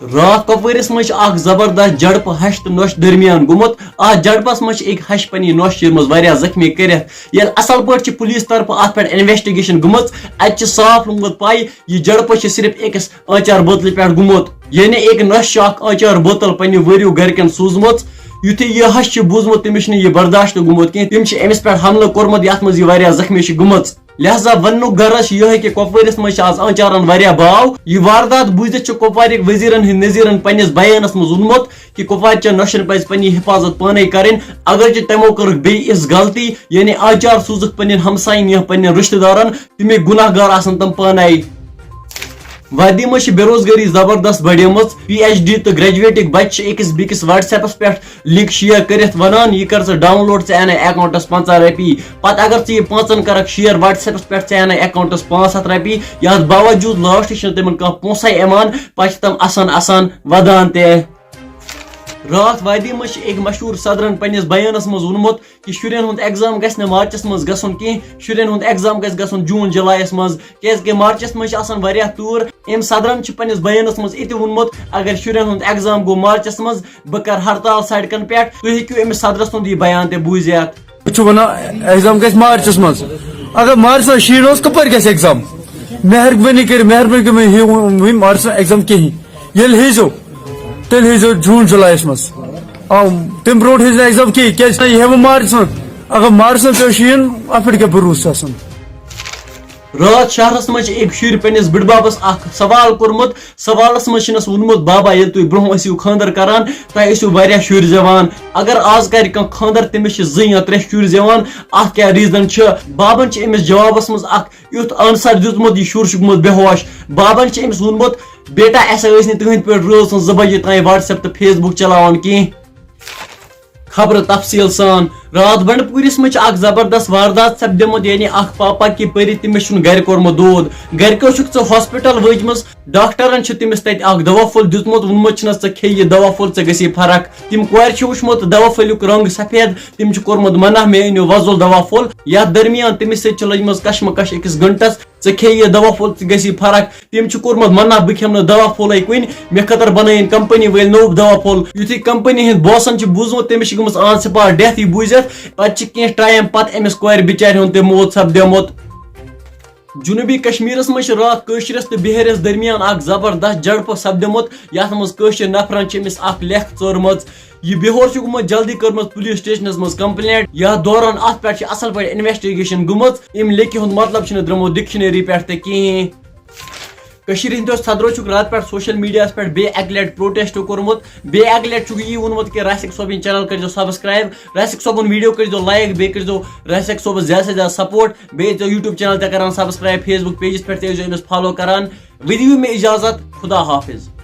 رات کپوٲرِس منٛز چھِ اکھ زبردست جڑپہٕ ہش تہٕ نۄشہِ درمیان گوٚمُت اتھ جڑپس منٛز چھِ أکۍ ہش پننہِ نۄشہِ چیٖرمٕژ واریاہ زخمی کٔرِتھ ییٚلہِ اصل پٲٹھۍ چھِ پُلیٖس طرفہٕ اتھ پٮ۪ٹھ انویسٹِگیشن گٔمٕژ اتہِ چھِ صاف لوٚگمُت پاے یہِ جڑپہٕ چھِ صرف أکِس آنچار بوتلہِ پٮ۪ٹھ گوٚمُت یعنی أکۍ نۄشہِ چھُ اکھ آنچار بوتل پننہِ ؤرِیُک گرِکٮ۪ن سوٗزمٕژ یُتھُے یہِ ہش چھُ بوٗزمُت تٔمِس چھُنہٕ یہِ برداشت گوٚمُت کینٛہہ تٔمۍ چھِ أمِس پٮ۪ٹھ حملہٕ کوٚرمُت یتھ منٛز یہِ واریاہ زخمی چھِ گٔمٕژ لہذا وننُک غرض چھُ یِہوٚے کہِ کۄپوٲرِس منٛز چھِ آز آنچارن واریاہ باو یہِ واردات بوٗزِتھ چھُ کۄپوارٕکۍ وزیرن ہٕنٛدۍ نظیرن پننِس بیانس منٛز ووٚنمُت کہِ کۄپوارچٮ۪ن نۄشن پزِ پننہِ حفاظت پانے کرٕنۍ اگرچہِ تِمو کٔرٕکھ بیٚیہِ یِژھ غلطی یعنی آنچار سوٗزُکھ پننٮ۪ن ہمساین یا پننٮ۪ن رشتہٕ دارن تَمِکۍ گُناہ گار آسن تِم پانے وادی منٛز چھِ بے روزگٲری زبردست بڑیمٕژ پی ایچ ڈی تہٕ گریجویٹٕکۍ بچہِ چھِ أکِس بیٚکِس وٹس ایپس پٮ۪ٹھ لِنک شیر کٔرِتھ ونان یہِ کر ژٕ ڈاوُن لوڈ ژٕ انے اکاونٹس 50 رۄپیہِ پتہٕ اگر ژٕ یہِ 5 کرکھ شیر وٹس ایپس پٮ۪ٹھ ژٕ انے اکاونٹس 500 رۄپیہِ یتھ باوجوٗد لاسٹس چھنہٕ تِمن کانٛہہ پونسے یِوان پتہٕ چھِ تِم اَسان ودان تہِ رات وادی منٛز چھِ أکۍ مشہوٗر صدرن پننِس بیانس منٛز ووٚنمُت کہِ شُرٮ۪ن ہُنٛد ایگزام گژھِ نہٕ مارچس منٛز گژھُن کینٛہہ شُرٮ۪ن ہُنٛد ایگزام گژھِ گژھُن جوٗن جُلایس منٛز کیازکہِ مارچس منٛز چھِ آسان واریاہ تۭر أمۍ صدرن چھُ پننِس بیانس منٛز یہِ تہِ ووٚنمُت اگر شُرٮ۪ن ہُنٛد ایگزام گوٚو مارچس منٛز بہٕ کرٕ ہڑتال سڑکن پٮ۪ٹھ تُہۍ ہیٚکِو أمِس صدرس سُنٛد یہِ بیان تہِ بوٗزِتھ ایگزام گژھِ مارچس منٛز اگر مارچس شیٖن اوس کپٲرۍ گژھِ ایگزام مہربٲنی کٔرِتھ مارچس ایگزام کِہینۍ ییٚلہِ ہیٚزیو تیٚلہِ ہیٚزیو جوٗن جُلایس منٛز تمہِ برونٛٹھ ہیٚزِ نہٕ ایگزام کِہینۍ کیازِ یہِ ہیٚمو مارچس منٛز اگر مارچس منٛز پیٚو شیٖن اتھ پٮ۪ٹھ کیٛاہ بروسہٕ آسان رات شہرس منٛز چھِ أکۍ شُرۍ پننِس بٕڈببس اکھ سوال کوٚرمُت سوالس منٛز چھُنس ووٚنمُت بابا ییٚلہِ تُہۍ برونٛہہ ٲسِو خاندر کران تۄہہِ ٲسِو واریاہ شُرۍ زیوان اگر آز کرِ کانٛہہ خاندر تٔمِس چھِ 2 یا 3 شُرۍ زیوان اتھ کیٛاہ ریٖزن چھُ بابن چھِ أمِس جوابس منٛز اکھ یُتھ آنسر دیُتمُت یہِ شُر چھُ گوٚمُت بے ہوش بابن چھِ أمِس ووٚنمُت بیٹا اَسہِ ٲسۍ نہٕ تُہنٛدۍ پٲٹھۍ رٲژ 2 بجے تام وٹس ایپ تہٕ فیس بُک چلاوان کینٛہہ خبر تفصیل سان رات بنڈپوٗرِس منٛز چھِ اکھ زبردست واردات سپدیمُت یعنی اکھ پاپا کہِ پٔرِتھ تٔمِس چھُنہٕ گرِ کوٚرمُت دود گرِکیو چھُکھ ژٕ ہاسپِٹل وٲتمٕژ ڈاکٹرن چھُ تٔمِس تتہِ اکھ دوا پھوٚل دیُتمُت ووٚنمُت چھُنس ژٕ کھے یہِ دوا پھوٚل ژےٚ گژھی فرق تِم کورِ چھِ وٕچھمُت دوا پھٔلیُک رنگ سفید تِم چھِ کوٚرمُت منع مےٚ أنِو وۄزُل دوا پھوٚل یتھ درمیان تٔمِس سۭتۍ چھِ لٔجمٕژ کشمکش أکِس گنٹس ژٕ کھے یہِ دوا پھوٚل ژٕ گژھی فرق تٔمۍ چھُ کوٚرمُت منع بہٕ کھٮ۪مہٕ نہٕ دوا پھوٚلے کُنہِ مےٚ خٲطرٕ بنٲیِن کمپنی وٲلۍ نوٚو دوا پھوٚل یُتھُے کمپنی ہٕنٛدۍ باسن چھُ بوٗزمُت تٔمِس چھِ گٔمٕژ آن سپاٹ ڈیتھ یہِ بوٗزِتھ پتہٕ چھِ کینٛہہ ٹایم پتہٕ أمِس کورِ بِچارِ ہُنٛد تہِ موت سپدیومُت جنوبی کشمیرس منٛز چھِ رات کٲشرس تہٕ بِہٲرِس درمیان اکھ زبردست جڑپہٕ سپدیومُت یتھ منٛز کٲشِر نفرن چھِ أمِس اکھ لیکھ ژٲرمٕژ یہِ بِہور چھُ گوٚمُت جلدی کٔرمٕژ پُلیٖس سٹیشنس منٛز کمپلینٹ یتھ دوران اتھ پٮ۪ٹھ چھِ اصل پٲٹھۍ انویسٹِگیشن گٔمٕژ اَمہِ لیکھِ ہُنٛد مطلب چھُنہٕ درٛامُت ڈکشنری پٮ۪ٹھ تہِ کِہینۍ کٔشیٖرِ ہٕنٛدیو صدرو چھُکھ راتہٕ پٮ۪ٹھ سوشل میڈیاہس پٮ۪ٹھ بیٚیہِ اکہِ لٹہِ پروٹیسٹ کوٚرمُت بیٚیہِ اکہِ لٹہِ چھُکھ یی ووٚنمُت کہِ راسِک صٲبٕنۍ چینل کٔرزیو سبسکرایب راسِک صٲبُن ویٖڈیو کٔرزیو لایک بیٚیہِ کٔرزیو راسِک صٲبس زیادٕ سے زیادٕ سپورٹ بیٚیہِ ٲسۍزیو یوٗٹیوٗب چینل تہِ کران سبسکرایب فیس بُک پیجس پٮ۪ٹھ تہِ ٲسۍزیو أمِس فالو کران ؤدِو مےٚ اِجازت خدا حافظ